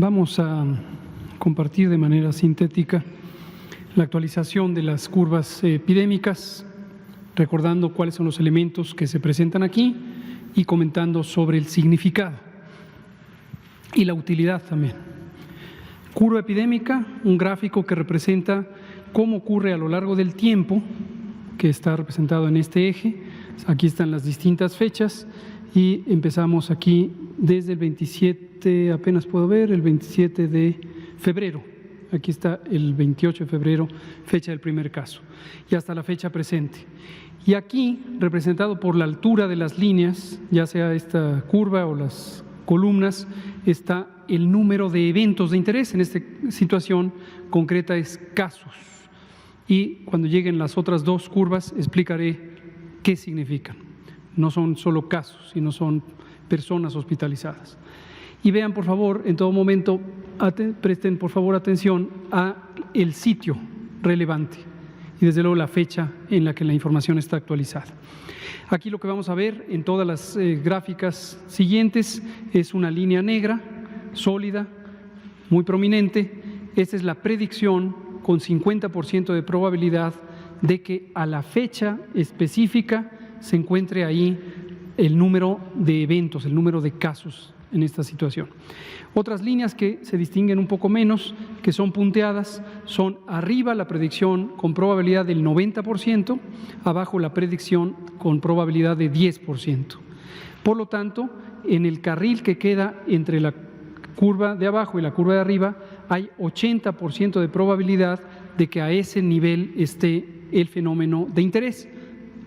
Vamos a compartir de manera sintética la actualización de las curvas epidémicas, recordando cuáles son los elementos que se presentan aquí y comentando sobre el significado y la utilidad también. Curva epidémica, un gráfico que representa cómo ocurre a lo largo del tiempo, que está representado en este eje. Aquí están las distintas fechas y empezamos aquí desde el 27, apenas puedo ver, el 27 de febrero. Aquí está el 28 de febrero, fecha del primer caso, y hasta la fecha presente. Y aquí, representado por la altura de las líneas, ya sea esta curva o las columnas, está el número de eventos de interés. En esta situación concreta es casos. Y cuando lleguen las otras dos curvas, explicaré qué significan. No son solo casos, sino son personas hospitalizadas. Y vean, por favor, en todo momento, presten por favor atención a el sitio relevante y desde luego la fecha en la que la información está actualizada. Aquí lo que vamos a ver en todas las gráficas siguientes es una línea negra, sólida, muy prominente. Esta es la predicción con 50% de probabilidad de que a la fecha específica se encuentre ahí el número de eventos, el número de casos en esta situación. Otras líneas que se distinguen un poco menos, que son punteadas, son arriba la predicción con probabilidad del 90%, abajo la predicción con probabilidad de 10%. Por lo tanto, en el carril que queda entre la curva de abajo y la curva de arriba, hay 80% de probabilidad de que a ese nivel esté el fenómeno de interés.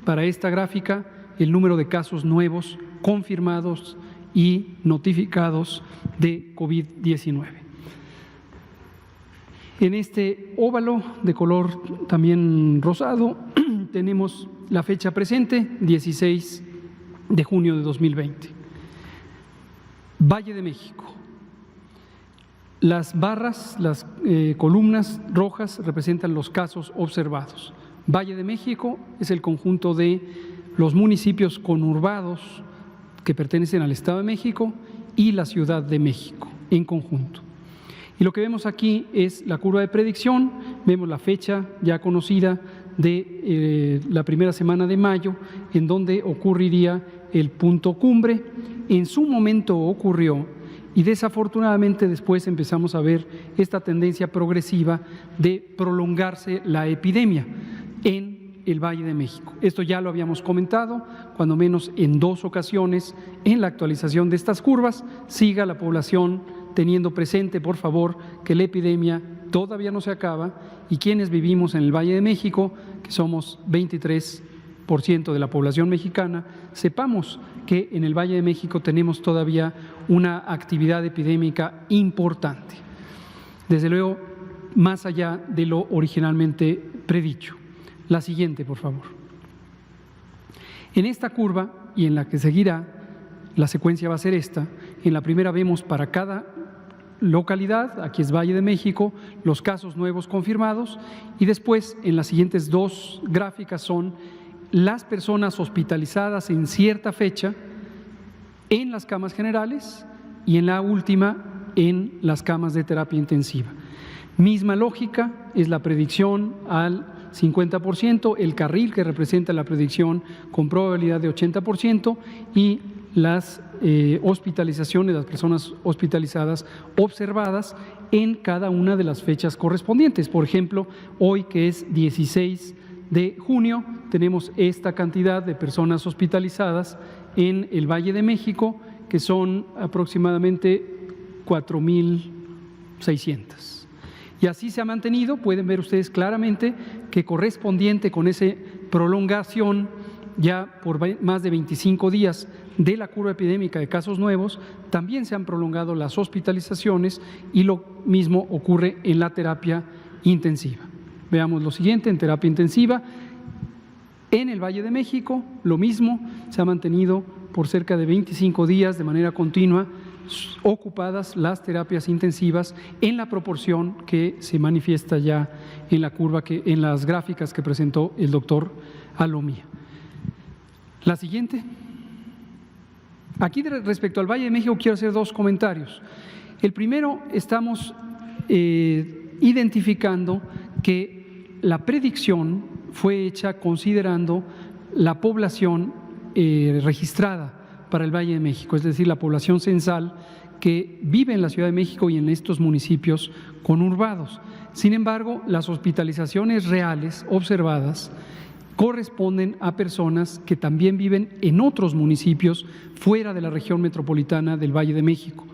Para esta gráfica, el número de casos nuevos confirmados y notificados de COVID-19. En este óvalo de color también rosado tenemos la fecha presente, 16 de junio de 2020. Valle de México. Las barras, las columnas rojas representan los casos observados. Valle de México es el conjunto de los municipios conurbados que pertenecen al Estado de México y la Ciudad de México en conjunto. Y lo que vemos aquí es la curva de predicción, vemos la fecha ya conocida de la primera semana de mayo, en donde ocurriría el punto cumbre. En su momento ocurrió y desafortunadamente después empezamos a ver esta tendencia progresiva de prolongarse la epidemia en el Valle de México. Esto ya lo habíamos comentado, cuando menos en dos ocasiones en la actualización de estas curvas. Siga la población teniendo presente, por favor, que la epidemia todavía no se acaba y quienes vivimos en el Valle de México, que somos 23% de la población mexicana, sepamos que en el Valle de México tenemos todavía una actividad epidémica importante. Desde luego, más allá de lo originalmente predicho. La siguiente, por favor. En esta curva y en la que seguirá, la secuencia va a ser esta. En la primera vemos para cada localidad, aquí es Valle de México, los casos nuevos confirmados y después en las siguientes dos gráficas son las personas hospitalizadas en cierta fecha en las camas generales y en la última en las camas de terapia intensiva. Misma lógica, es la predicción al 50%, el carril que representa la predicción con probabilidad de 80% y las hospitalizaciones, las personas hospitalizadas observadas en cada una de las fechas correspondientes. Por ejemplo, hoy que es 16 de junio, tenemos esta cantidad de personas hospitalizadas en el Valle de México, que son aproximadamente 4,600. Y así se ha mantenido, pueden ver ustedes claramente que correspondiente con esa prolongación ya por más de 25 días de la curva epidémica de casos nuevos, también se han prolongado las hospitalizaciones y lo mismo ocurre en la terapia intensiva. Veamos lo siguiente, en terapia intensiva, en el Valle de México, lo mismo, se ha mantenido por cerca de 25 días de manera continua ocupadas las terapias intensivas en la proporción que se manifiesta ya en la curva, en las gráficas que presentó el doctor Alomía. La siguiente. Aquí respecto al Valle de México quiero hacer dos comentarios. El primero, estamos identificando que la predicción fue hecha considerando la población registrada para el Valle de México, es decir, la población censal que vive en la Ciudad de México y en estos municipios conurbados. Sin embargo, las hospitalizaciones reales observadas corresponden a personas que también viven en otros municipios fuera de la región metropolitana del Valle de México,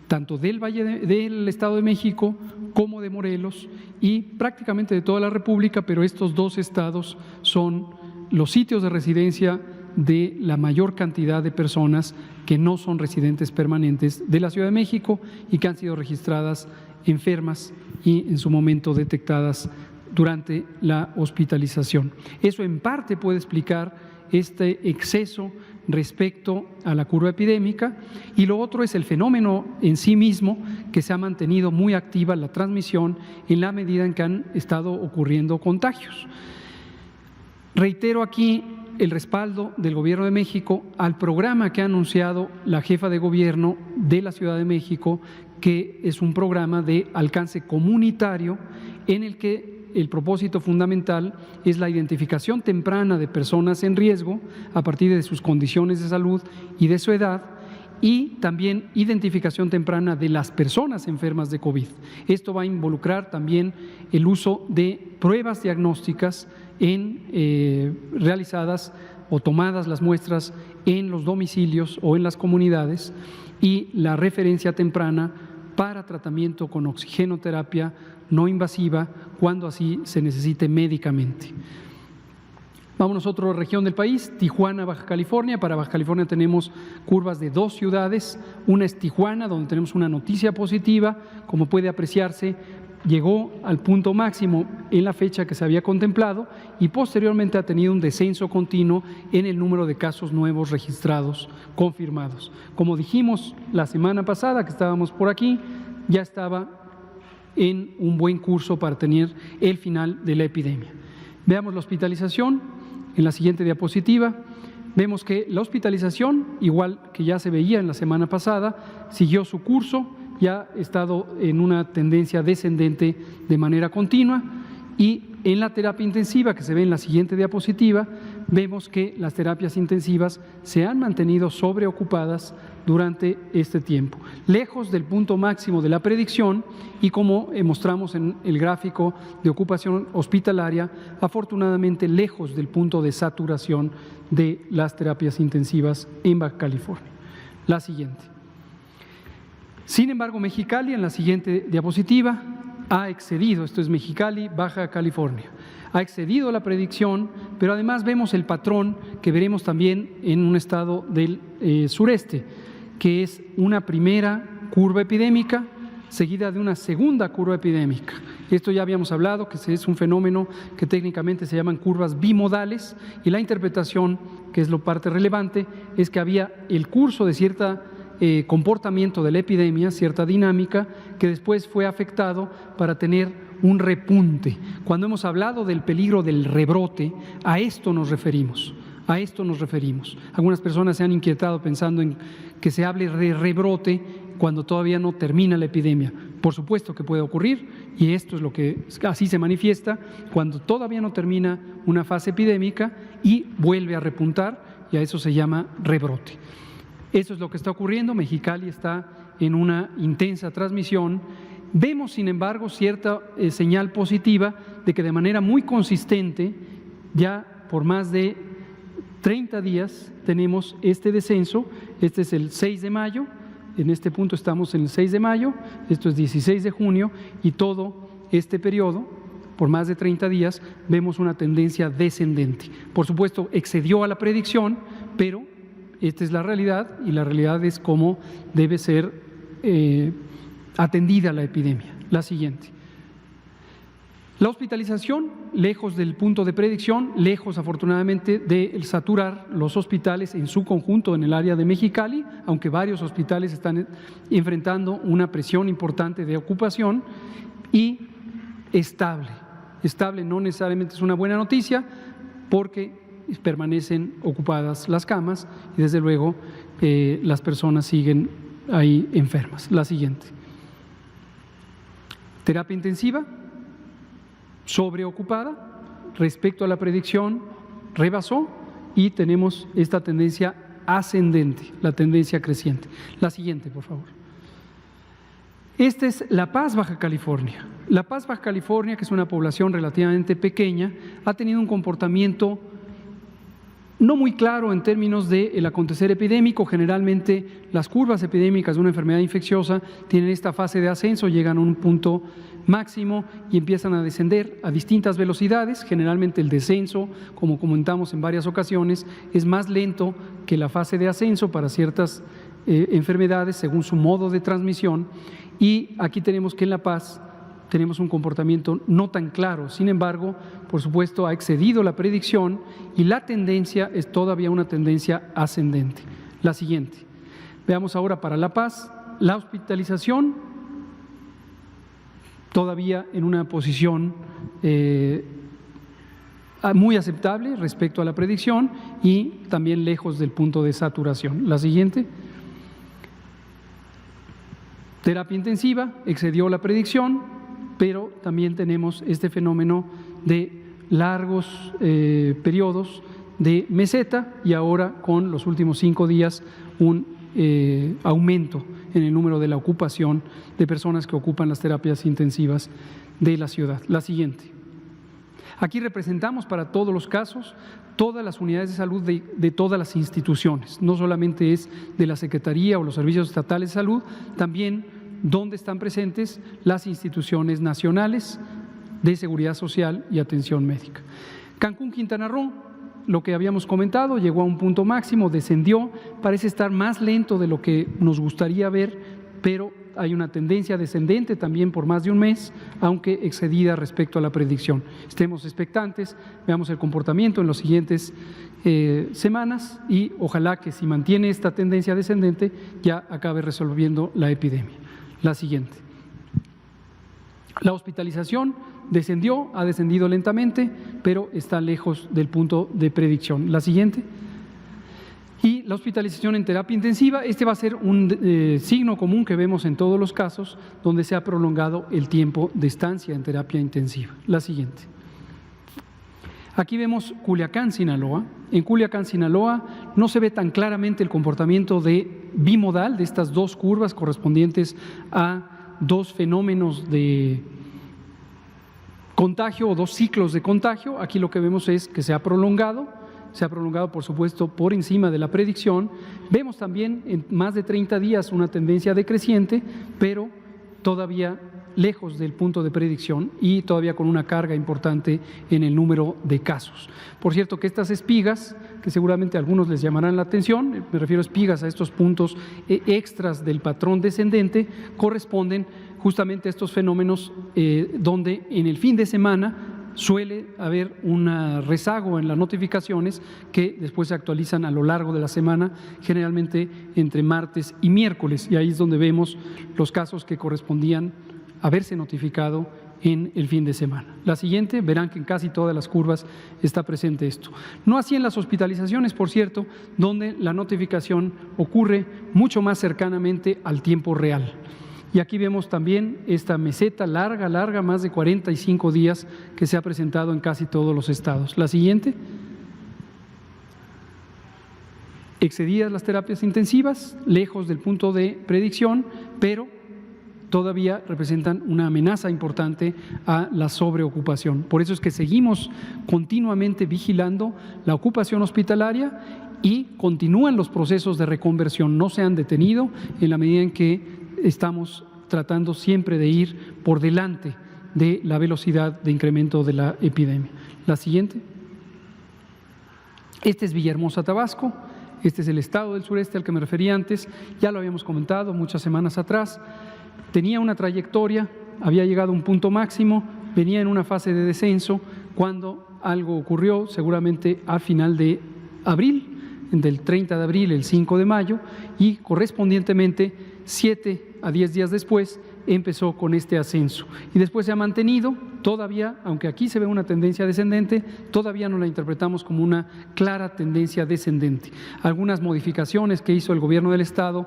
tanto del Estado de México como de Morelos y prácticamente de toda la República, pero estos dos estados son los sitios de residencia de la mayor cantidad de personas que no son residentes permanentes de la Ciudad de México y que han sido registradas enfermas y en su momento detectadas durante la hospitalización. Eso en parte puede explicar este exceso respecto a la curva epidémica, y lo otro es el fenómeno en sí mismo, que se ha mantenido muy activa la transmisión en la medida en que han estado ocurriendo contagios. Reitero aquí el respaldo del Gobierno de México al programa que ha anunciado la jefa de gobierno de la Ciudad de México, que es un programa de alcance comunitario en el que el propósito fundamental es la identificación temprana de personas en riesgo a partir de sus condiciones de salud y de su edad, y también identificación temprana de las personas enfermas de COVID. Esto va a involucrar también el uso de pruebas diagnósticas realizadas o tomadas las muestras en los domicilios o en las comunidades, y la referencia temprana para tratamiento con oxigenoterapia no invasiva cuando así se necesite médicamente. Vámonos a otra región del país, Tijuana, Baja California. Para Baja California tenemos curvas de dos ciudades. Una es Tijuana, donde tenemos una noticia positiva. Como puede apreciarse, llegó al punto máximo en la fecha que se había contemplado y posteriormente ha tenido un descenso continuo en el número de casos nuevos registrados, confirmados. Como dijimos la semana pasada que estábamos por aquí, ya estaba en un buen curso para tener el final de la epidemia. Veamos la hospitalización en la siguiente diapositiva. Vemos que la hospitalización, igual que ya se veía en la semana pasada, siguió su curso, ya ha estado en una tendencia descendente de manera continua, y en la terapia intensiva, que se ve en la siguiente diapositiva, vemos que las terapias intensivas se han mantenido sobreocupadas durante este tiempo, lejos del punto máximo de la predicción, y como mostramos en el gráfico de ocupación hospitalaria, afortunadamente lejos del punto de saturación de las terapias intensivas en Baja California. La siguiente. Sin embargo, Mexicali, en la siguiente diapositiva, ha excedido, esto es Mexicali, Baja California, ha excedido la predicción, pero además vemos el patrón que veremos también en un estado del sureste, que es una primera curva epidémica seguida de una segunda curva epidémica. Esto ya habíamos hablado, que es un fenómeno que técnicamente se llaman curvas bimodales, y la interpretación, que es lo parte relevante, es que había el curso de cierta comportamiento de la epidemia, cierta dinámica, que después fue afectado para tener un repunte. Cuando hemos hablado del peligro del rebrote, a esto nos referimos. A esto nos referimos. Algunas personas se han inquietado pensando en que se hable de rebrote cuando todavía no termina la epidemia. Por supuesto que puede ocurrir, y esto es lo que así se manifiesta cuando todavía no termina una fase epidémica y vuelve a repuntar, y a eso se llama rebrote. Eso es lo que está ocurriendo. Mexicali está en una intensa transmisión. Vemos, sin embargo, cierta señal positiva de que de manera muy consistente, ya por más de 30 días tenemos este descenso. Este es el 6 de mayo, en este punto estamos en el 6 de mayo, esto es 16 de junio, y todo este periodo, por más de 30 días, vemos una tendencia descendente. Por supuesto, excedió a la predicción, pero esta es la realidad, y la realidad es cómo debe ser atendida la epidemia. La siguiente. La hospitalización, lejos del punto de predicción, lejos afortunadamente de saturar los hospitales en su conjunto en el área de Mexicali, aunque varios hospitales están enfrentando una presión importante de ocupación, y estable. Estable no necesariamente es una buena noticia, porque permanecen ocupadas las camas, y desde luego las personas siguen ahí enfermas. La siguiente. Terapia intensiva, sobreocupada, respecto a la predicción, rebasó y tenemos esta tendencia ascendente, la tendencia creciente. La siguiente, por favor. Esta es La Paz, Baja California. La Paz, Baja California, que es una población relativamente pequeña, ha tenido un comportamiento no muy claro en términos del acontecer epidémico. Generalmente las curvas epidémicas de una enfermedad infecciosa tienen esta fase de ascenso, llegan a un punto máximo y empiezan a descender a distintas velocidades. Generalmente el descenso, como comentamos en varias ocasiones, es más lento que la fase de ascenso para ciertas enfermedades según su modo de transmisión. Y aquí tenemos que en La Paz tenemos un comportamiento no tan claro. Sin embargo, por supuesto, ha excedido la predicción y la tendencia es todavía una tendencia ascendente. La siguiente. Veamos ahora para La Paz, la hospitalización todavía en una posición muy aceptable respecto a la predicción y también lejos del punto de saturación. La siguiente. Terapia intensiva, excedió la predicción, pero también tenemos este fenómeno de largos periodos de meseta y ahora con los últimos 5 días un aumento en el número de la ocupación de personas que ocupan las terapias intensivas de la ciudad. La siguiente. Aquí representamos para todos los casos todas las unidades de salud de todas las instituciones, no solamente es de la Secretaría o los servicios estatales de salud, también donde están presentes las instituciones nacionales de seguridad social y atención médica. Cancún, Quintana Roo, lo que habíamos comentado, llegó a un punto máximo, descendió, parece estar más lento de lo que nos gustaría ver, pero hay una tendencia descendente también por más de un mes, aunque excedida respecto a la predicción. Estemos expectantes, veamos el comportamiento en las siguientes semanas y ojalá que si mantiene esta tendencia descendente ya acabe resolviendo la epidemia. La siguiente. La hospitalización descendió, ha descendido lentamente, pero está lejos del punto de predicción. La siguiente. Y la hospitalización en terapia intensiva, este va a ser un signo común que vemos en todos los casos donde se ha prolongado el tiempo de estancia en terapia intensiva. La siguiente. Aquí vemos Culiacán, Sinaloa. En Culiacán, Sinaloa, no se ve tan claramente el comportamiento de bimodal de estas dos curvas correspondientes a dos fenómenos de contagio o dos ciclos de contagio. Aquí lo que vemos es que se ha prolongado por supuesto por encima de la predicción. Vemos también en más de 30 días una tendencia decreciente, pero todavía lejos del punto de predicción y todavía con una carga importante en el número de casos. Por cierto que estas espigas, que seguramente a algunos les llamarán la atención, me refiero a espigas a estos puntos extras del patrón descendente, corresponden justamente a estos fenómenos donde en el fin de semana suele haber un rezago en las notificaciones que después se actualizan a lo largo de la semana, generalmente entre martes y miércoles, y ahí es donde vemos los casos que correspondían haberse notificado en el fin de semana. La siguiente, verán que en casi todas las curvas está presente esto. No así en las hospitalizaciones, por cierto, donde la notificación ocurre mucho más cercanamente al tiempo real. Y aquí vemos también esta meseta larga, más de 45 días que se ha presentado en casi todos los estados. La siguiente. Excedidas las terapias intensivas, lejos del punto de predicción, pero todavía representan una amenaza importante a la sobreocupación. Por eso es que seguimos continuamente vigilando la ocupación hospitalaria y continúan los procesos de reconversión, no se han detenido en la medida en que estamos tratando siempre de ir por delante de la velocidad de incremento de la epidemia. La siguiente. Este es Villahermosa, Tabasco. Este es el estado del sureste al que me refería antes. Ya lo habíamos comentado muchas semanas atrás. Tenía una trayectoria, había llegado a un punto máximo, venía en una fase de descenso cuando algo ocurrió, seguramente al final de abril, del 30 de abril, el 5 de mayo, y correspondientemente 7 a 10 días después empezó con este ascenso. Y después se ha mantenido, todavía, aunque aquí se ve una tendencia descendente, todavía no la interpretamos como una clara tendencia descendente. Algunas modificaciones que hizo el gobierno del estado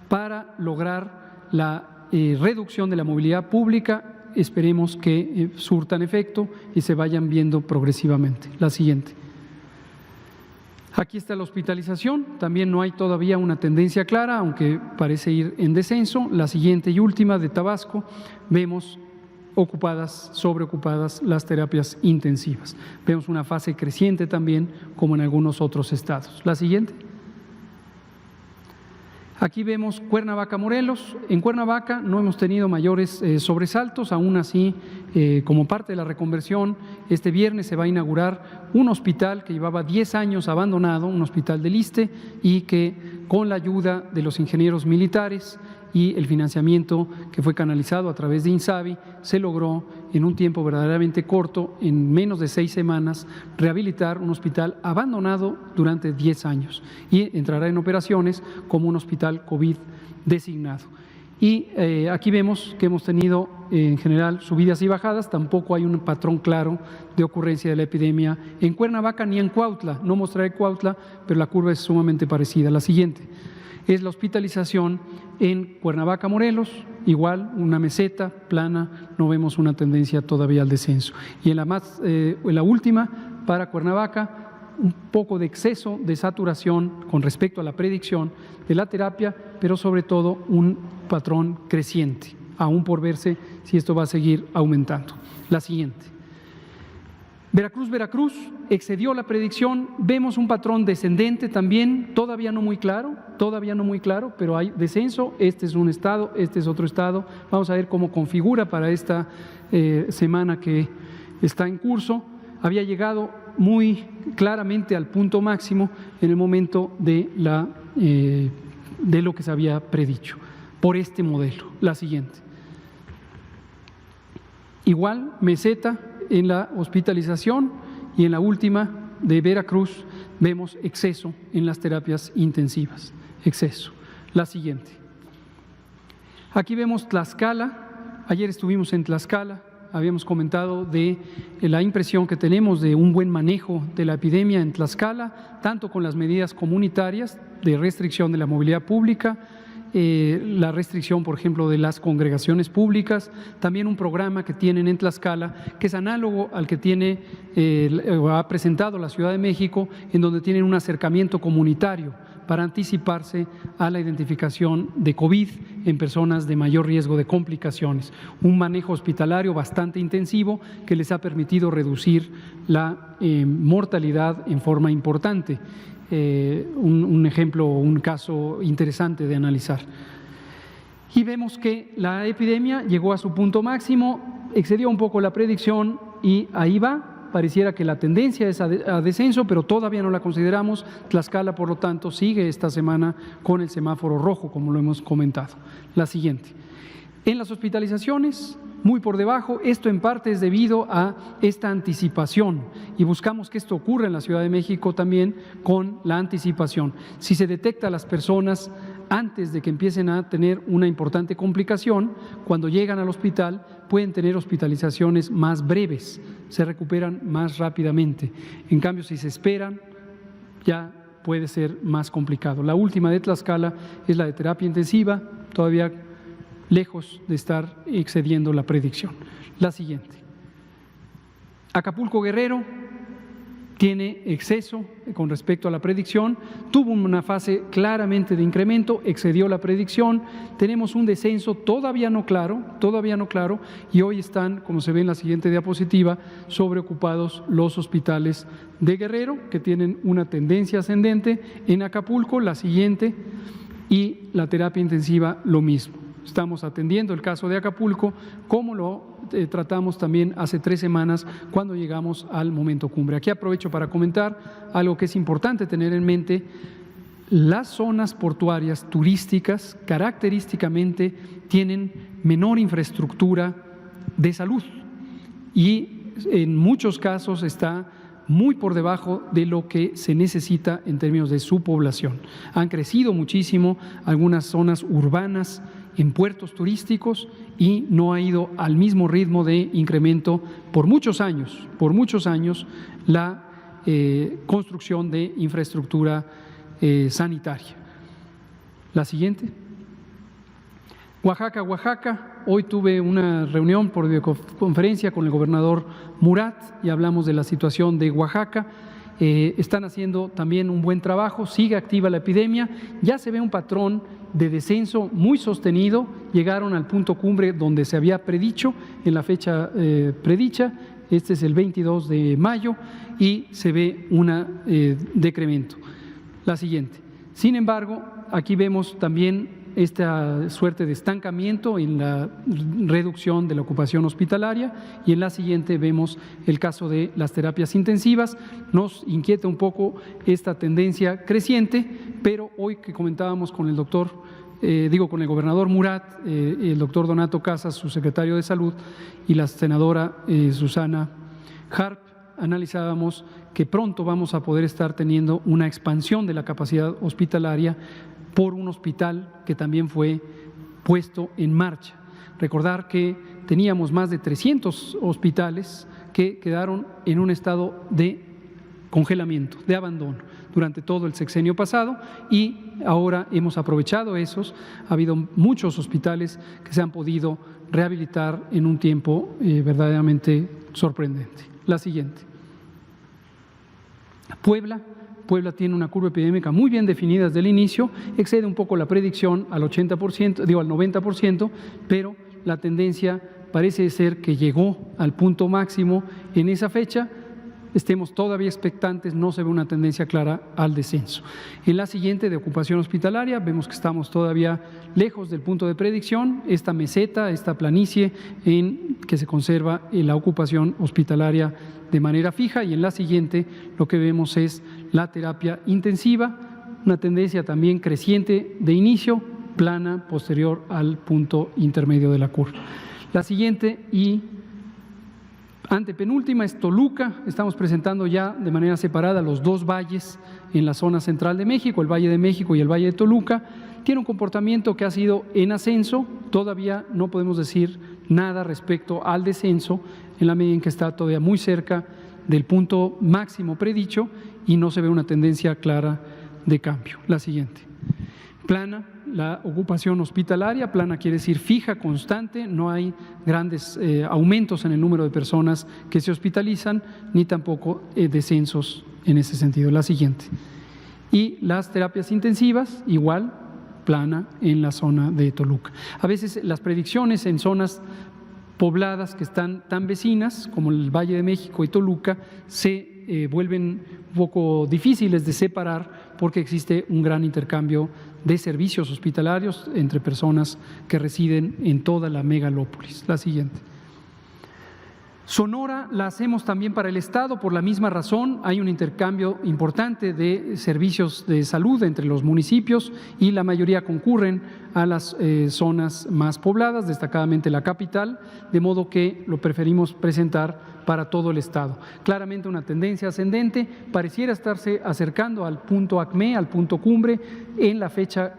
para lograr la reducción de la movilidad pública esperemos que surtan efecto y se vayan viendo progresivamente. La siguiente. Aquí está la hospitalización, también no hay todavía una tendencia clara, aunque parece ir en descenso. La siguiente y última de Tabasco, vemos sobreocupadas las terapias intensivas. Vemos una fase creciente también, como en algunos otros estados. La siguiente. Aquí vemos Cuernavaca, Morelos. En Cuernavaca no hemos tenido mayores sobresaltos, aún así, como parte de la reconversión, este viernes se va a inaugurar un hospital que llevaba 10 años abandonado, un hospital del ISSSTE, y que con la ayuda de los ingenieros militares y el financiamiento que fue canalizado a través de INSABI, se logró en un tiempo verdaderamente corto, en menos de 6 semanas, rehabilitar un hospital abandonado durante 10 años y entrará en operaciones como un hospital COVID designado. Y aquí vemos que hemos tenido en general subidas y bajadas, tampoco hay un patrón claro de ocurrencia de la epidemia en Cuernavaca ni en Cuautla. No mostraré Cuautla, pero la curva es sumamente parecida. La siguiente es la hospitalización en Cuernavaca, Morelos, igual una meseta plana, no vemos una tendencia todavía al descenso. Y en la última, para Cuernavaca, un poco de exceso de saturación con respecto a la predicción de la terapia, pero sobre todo un patrón creciente, aún por verse si esto va a seguir aumentando. La siguiente. Veracruz excedió la predicción, vemos un patrón descendente también, todavía no muy claro, pero hay descenso. Este es un estado, este es otro estado. Vamos a ver cómo configura para esta semana que está en curso. Había llegado muy claramente al punto máximo en el momento de lo que se había predicho por este modelo. La siguiente. Igual, meseta en la hospitalización, y en la última de Veracruz vemos exceso en las terapias intensivas, exceso. La siguiente. Aquí vemos Tlaxcala. Ayer estuvimos en Tlaxcala, habíamos comentado de la impresión que tenemos de un buen manejo de la epidemia en Tlaxcala, tanto con las medidas comunitarias de restricción de la movilidad pública, la restricción, por ejemplo, de las congregaciones públicas, también un programa que tienen en Tlaxcala que es análogo al que ha presentado la Ciudad de México, en donde tienen un acercamiento comunitario para anticiparse a la identificación de COVID en personas de mayor riesgo de complicaciones. Un manejo hospitalario bastante intensivo que les ha permitido reducir la mortalidad en forma importante. Un ejemplo, un caso interesante de analizar. Y vemos que la epidemia llegó a su punto máximo, excedió un poco la predicción y ahí va. Pareciera que la tendencia es a descenso, pero todavía no la consideramos. Tlaxcala, por lo tanto, sigue esta semana con el semáforo rojo, como lo hemos comentado. La siguiente. En las hospitalizaciones, muy por debajo, esto en parte es debido a esta anticipación y buscamos que esto ocurra en la Ciudad de México también con la anticipación. Si se detecta a las personas antes de que empiecen a tener una importante complicación, cuando llegan al hospital pueden tener hospitalizaciones más breves, se recuperan más rápidamente. En cambio, si se esperan, ya puede ser más complicado. La última de Tlaxcala es la de terapia intensiva, todavía lejos de estar excediendo la predicción. La siguiente. Acapulco, Guerrero, tiene exceso con respecto a la predicción, tuvo una fase claramente de incremento, excedió la predicción, tenemos un descenso todavía no claro, y hoy están, como se ve en la siguiente diapositiva, sobreocupados los hospitales de Guerrero, que tienen una tendencia ascendente. En Acapulco, la siguiente, y la terapia intensiva, lo mismo. Estamos atendiendo el caso de Acapulco, como lo tratamos también hace 3 semanas cuando llegamos al momento cumbre. Aquí aprovecho para comentar algo que es importante tener en mente. Las zonas portuarias turísticas característicamente tienen menor infraestructura de salud y en muchos casos está muy por debajo de lo que se necesita en términos de su población. Han crecido muchísimo algunas zonas urbanas en puertos turísticos y no ha ido al mismo ritmo de incremento por muchos años la construcción de infraestructura sanitaria. La siguiente. Oaxaca. Hoy tuve una reunión por videoconferencia con el gobernador Murat y hablamos de la situación de Oaxaca. Están haciendo también un buen trabajo, sigue activa la epidemia, ya se ve un patrón de descenso muy sostenido, llegaron al punto cumbre donde se había predicho, en la fecha predicha, este es el 22 de mayo, y se ve un decremento. La siguiente. Sin embargo, aquí vemos también esta suerte de estancamiento en la reducción de la ocupación hospitalaria, y en la siguiente vemos el caso de las terapias intensivas. Nos inquieta un poco esta tendencia creciente, pero hoy que comentábamos con el con el gobernador Murat, el doctor Donato Casas, su secretario de Salud, y la senadora Susana Harp, analizábamos que pronto vamos a poder estar teniendo una expansión de la capacidad hospitalaria por un hospital que también fue puesto en marcha. Recordar que teníamos más de 300 hospitales que quedaron en un estado de congelamiento, de abandono, durante todo el sexenio pasado, y ahora hemos aprovechado esos. Ha habido muchos hospitales que se han podido rehabilitar en un tiempo verdaderamente sorprendente. La siguiente. Puebla tiene una curva epidémica muy bien definida desde el inicio, excede un poco la predicción al 80%, al 90%, pero la tendencia parece ser que llegó al punto máximo en esa fecha. Estemos todavía expectantes, no se ve una tendencia clara al descenso. En la siguiente, de ocupación hospitalaria, vemos que estamos todavía lejos del punto de predicción, esta meseta, esta planicie en que se conserva en la ocupación hospitalaria de manera fija, y en la siguiente lo que vemos es la terapia intensiva, una tendencia también creciente de inicio, plana posterior al punto intermedio de la curva. La siguiente y antepenúltima es Toluca. Estamos presentando ya de manera separada los dos valles en la zona central de México, el Valle de México y el Valle de Toluca. Tiene un comportamiento que ha sido en ascenso, todavía no podemos decir nada respecto al descenso, en la medida en que está todavía muy cerca del punto máximo predicho y no se ve una tendencia clara de cambio. La siguiente. Plana, la ocupación hospitalaria, plana quiere decir fija, constante, no hay grandes aumentos en el número de personas que se hospitalizan, ni tampoco descensos en ese sentido. La siguiente. Y las terapias intensivas, igual, plana en la zona de Toluca. A veces las predicciones en zonas pobladas que están tan vecinas, como el Valle de México y Toluca, se vuelven un poco difíciles de separar porque existe un gran intercambio de servicios hospitalarios entre personas que residen en toda la megalópolis. La siguiente. Sonora la hacemos también para el Estado por la misma razón. Hay un intercambio importante de servicios de salud entre los municipios y la mayoría concurren a las zonas más pobladas, destacadamente la capital, de modo que lo preferimos presentar para todo el Estado. Claramente una tendencia ascendente, pareciera estarse acercando al punto acme, al punto cumbre, en la fecha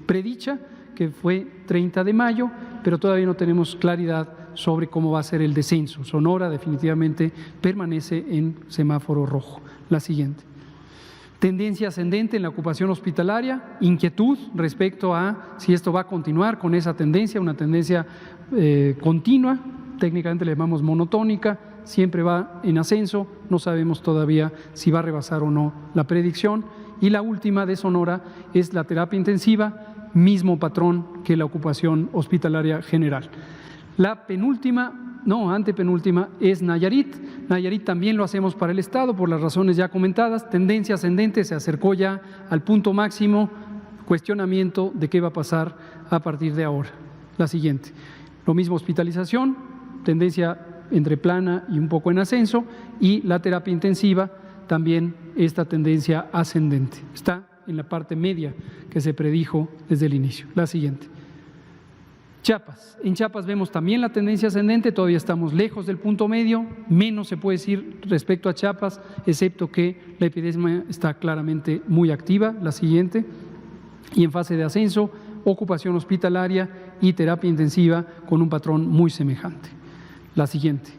predicha, que fue 30 de mayo, pero todavía no tenemos claridad sobre cómo va a ser el descenso. Sonora definitivamente permanece en semáforo rojo. La siguiente. Tendencia ascendente en la ocupación hospitalaria, inquietud respecto a si esto va a continuar con esa tendencia, una tendencia continua, técnicamente le llamamos monotónica, siempre va en ascenso, no sabemos todavía si va a rebasar o no la predicción. Y la última de Sonora es la terapia intensiva, mismo patrón que la ocupación hospitalaria general. La antepenúltima es Nayarit. Nayarit también lo hacemos para el Estado por las razones ya comentadas. Tendencia ascendente, se acercó ya al punto máximo. Cuestionamiento de qué va a pasar a partir de ahora. La siguiente. Lo mismo hospitalización, tendencia entre plana y un poco en ascenso. Y la terapia intensiva, también esta tendencia ascendente. Está en la parte media que se predijo desde el inicio. La siguiente. Chiapas. En Chiapas vemos también la tendencia ascendente, todavía estamos lejos del punto medio, menos se puede decir respecto a Chiapas, excepto que la epidemia está claramente muy activa. La siguiente. Y en fase de ascenso, ocupación hospitalaria y terapia intensiva con un patrón muy semejante. La siguiente.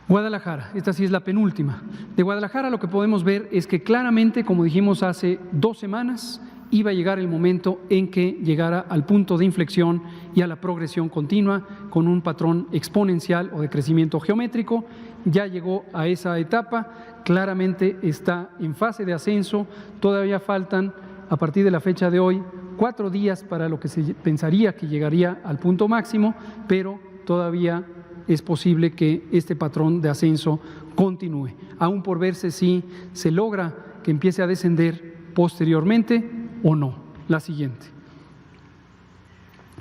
Guadalajara, esta sí es la penúltima. De Guadalajara lo que podemos ver es que claramente, como dijimos hace 2 semanas, iba a llegar el momento en que llegara al punto de inflexión y a la progresión continua con un patrón exponencial o de crecimiento geométrico. Ya llegó a esa etapa, claramente está en fase de ascenso, todavía faltan a partir de la fecha de hoy 4 días para lo que se pensaría que llegaría al punto máximo, pero todavía es posible que este patrón de ascenso continúe, aún por verse si se logra que empiece a descender posteriormente o no. La siguiente.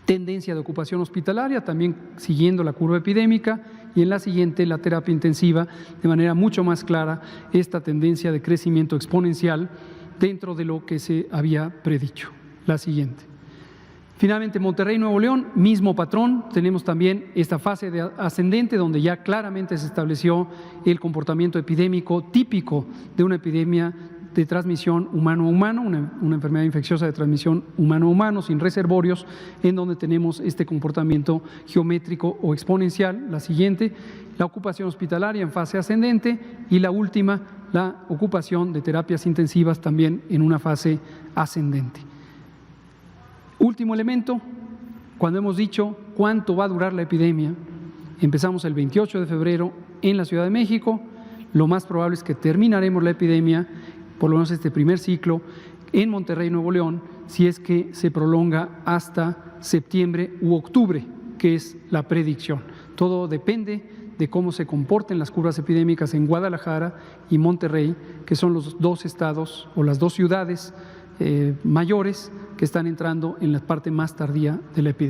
Tendencia de ocupación hospitalaria, también siguiendo la curva epidémica, y en la siguiente la terapia intensiva, de manera mucho más clara, esta tendencia de crecimiento exponencial dentro de lo que se había predicho. La siguiente. Finalmente, Monterrey, Nuevo León, mismo patrón, tenemos también esta fase de ascendente donde ya claramente se estableció el comportamiento epidémico típico de una epidemia de transmisión humano a humano, una enfermedad infecciosa de transmisión humano a humano, sin reservorios, en donde tenemos este comportamiento geométrico o exponencial. La siguiente, la ocupación hospitalaria en fase ascendente, y la última, la ocupación de terapias intensivas también en una fase ascendente. Último elemento, cuando hemos dicho cuánto va a durar la epidemia, empezamos el 28 de febrero en la Ciudad de México, lo más probable es que terminaremos la epidemia, por lo menos este primer ciclo, en Monterrey, Nuevo León, si es que se prolonga hasta septiembre u octubre, que es la predicción. Todo depende de cómo se comporten las curvas epidémicas en Guadalajara y Monterrey, que son los 2 estados o las 2 ciudades mayores que están entrando en la parte más tardía de la epidemia.